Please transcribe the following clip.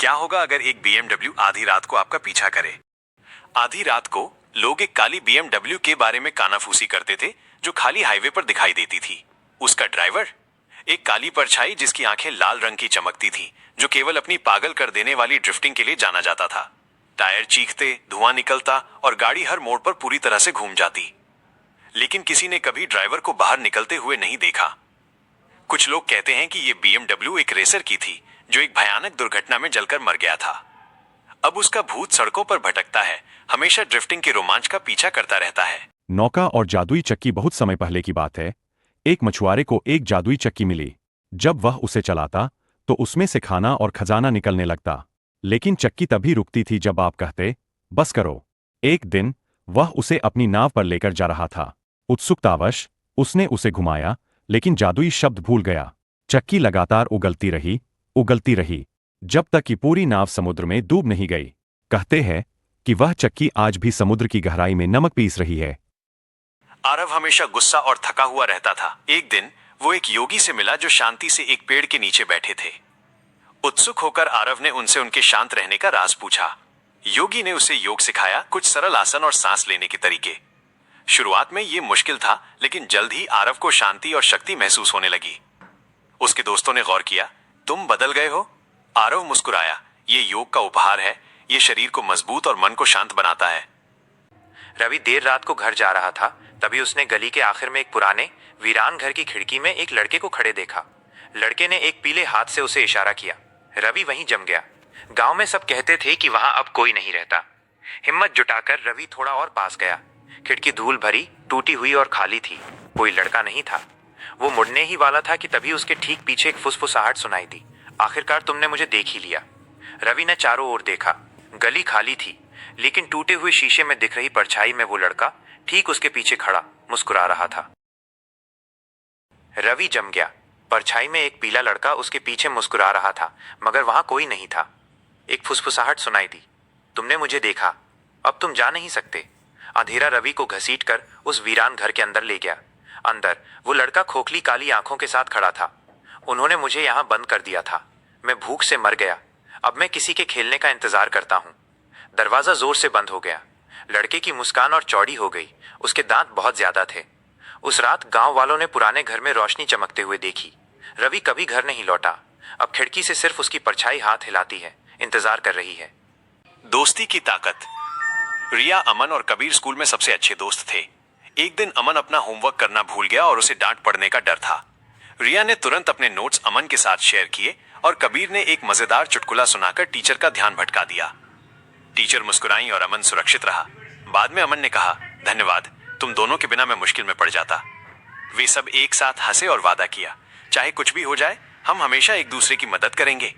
क्या होगा अगर एक BMW आधी रात को आपका पीछा करे? आधी रात को लोग एक काली BMW के बारे में कानाफूसी करते थे जो खाली हाईवे पर दिखाई देती थी। उसका ड्राइवर एक काली परछाई जिसकी आंखें लाल रंग की चमकती थी, जो केवल अपनी पागल कर देने वाली ड्रिफ्टिंग के लिए जाना जाता था। टायर चीखते, धुआं निकलता और गाड़ी हर मोड़ पर पूरी तरह से घूम जाती। लेकिन किसी ने कभी ड्राइवर को बाहर निकलते हुए नहीं देखा। कुछ लोग कहते हैं कि ये BMW एक रेसर की थी जो एक भयानक दुर्घटना में जलकर मर गया था। अब उसका भूत सड़कों पर भटकता है, हमेशा ड्रिफ्टिंग के रोमांच का पीछा करता रहता है। नौका और जादुई चक्की। बहुत समय पहले की बात है। एक मछुआरे को एक जादुई चक्की मिली। जब वह उसे चलाता तो उसमें से खाना और खजाना निकलने लगता, लेकिन चक्की तभी रुकती थी जब आप कहते, बस करो। एक दिन वह उसे अपनी नाव पर लेकर जा रहा था। उत्सुकतावश उसने उसे घुमाया, लेकिन जादुई शब्द भूल गया। चक्की लगातार उगलती रही, जब तक कि पूरी नाव समुद्र में डूब नहीं गई। कहते हैं कि वह चक्की आज भी समुद्र की गहराई में नमक पीस रही है। आरव हमेशा गुस्सा और थका हुआ रहता था। एक दिन वो एक योगी से मिला जो शांति से एक पेड़ के नीचे बैठे थे। उत्सुक होकर आरव ने उनसे उनके शांत रहने का राज पूछा। योगी ने उसे योग सिखाया, कुछ सरल आसन और सांस लेने के तरीके। शुरुआत में ये मुश्किल था, लेकिन जल्द ही आरव को शांति और शक्ति महसूस होने लगी। उसके दोस्तों ने गौर किया, तुम बदल गए हो। आरव मुस्कुराया, ये योग का उपहार है। ये शरीर को मजबूत और मन को शांत बनाता है। रवि देर रात को घर जा रहा था, तभी उसने गली के आखिर में एक पुराने वीरान घर की खिड़की में एक लड़के को खड़े देखा। लड़के ने एक पीले हाथ से उसे इशारा किया। रवि वहीं जम गया। गांव में सब कहते थे कि वहां अब कोई नहीं रहता। हिम्मत जुटाकर रवि थोड़ा और पास गया। खिड़की धूल भरी, टूटी हुई और खाली थी। कोई लड़का नहीं था। वो मुड़ने ही वाला था कि तभी उसके ठीक पीछे एक फुसफुसाहट सुनाई दी। आखिरकार तुमने मुझे देख ही लिया। रवि ने चारों ओर देखा। गली खाली थी, लेकिन टूटे हुए शीशे में दिख रही परछाई में वो लड़का ठीक उसके पीछे खड़ा मुस्कुरा रहा था। रवि जम गया। परछाई में एक पीला लड़का उसके पीछे मुस्कुरा रहा था, मगर वहां कोई नहीं था। एक फुसफुसाहट सुनाई दी, तुमने मुझे देखा, अब तुम जा नहीं सकते। अंधेरा रवि को घसीटकर उस वीरान घर के अंदर ले गया। अंदर वो लड़का खोखली काली आंखों के साथ खड़ा था। उन्होंने मुझे यहां बंद कर दिया था। मैं भूख से मर गया। अब मैं किसी के खेलने का इंतजार करता हूं। दरवाजा जोर से बंद हो गया। लड़के की मुस्कान और चौड़ी हो गई। उसके दांत बहुत ज्यादा थे। उस रात गांव वालों ने पुराने घर में रोशनी चमकते हुए देखी। रवि कभी घर नहीं लौटा। अब खिड़की से सिर्फ उसकी परछाई हाथ हिलाती है, इंतजार कर रही है। दोस्ती की ताकत। रिया, अमन और कबीर स्कूल में सबसे अच्छे दोस्त थे। एक दिन अमन अपना होमवर्क करना भूल गया और उसे डांट पड़ने का डर था। रिया ने तुरंत अपने नोट्स अमन के साथ शेयर किए और कबीर ने एक मजेदार चुटकुला सुनाकर टीचर का ध्यान भटका दिया। टीचर मुस्कुराई और अमन सुरक्षित रहा। बाद में अमन ने कहा, धन्यवाद, तुम दोनों के बिना मैं मुश्किल में पड़ जाता। वे सब एक साथ हंसे और वादा किया, चाहे कुछ भी हो जाए हम हमेशा एक दूसरे की मदद करेंगे।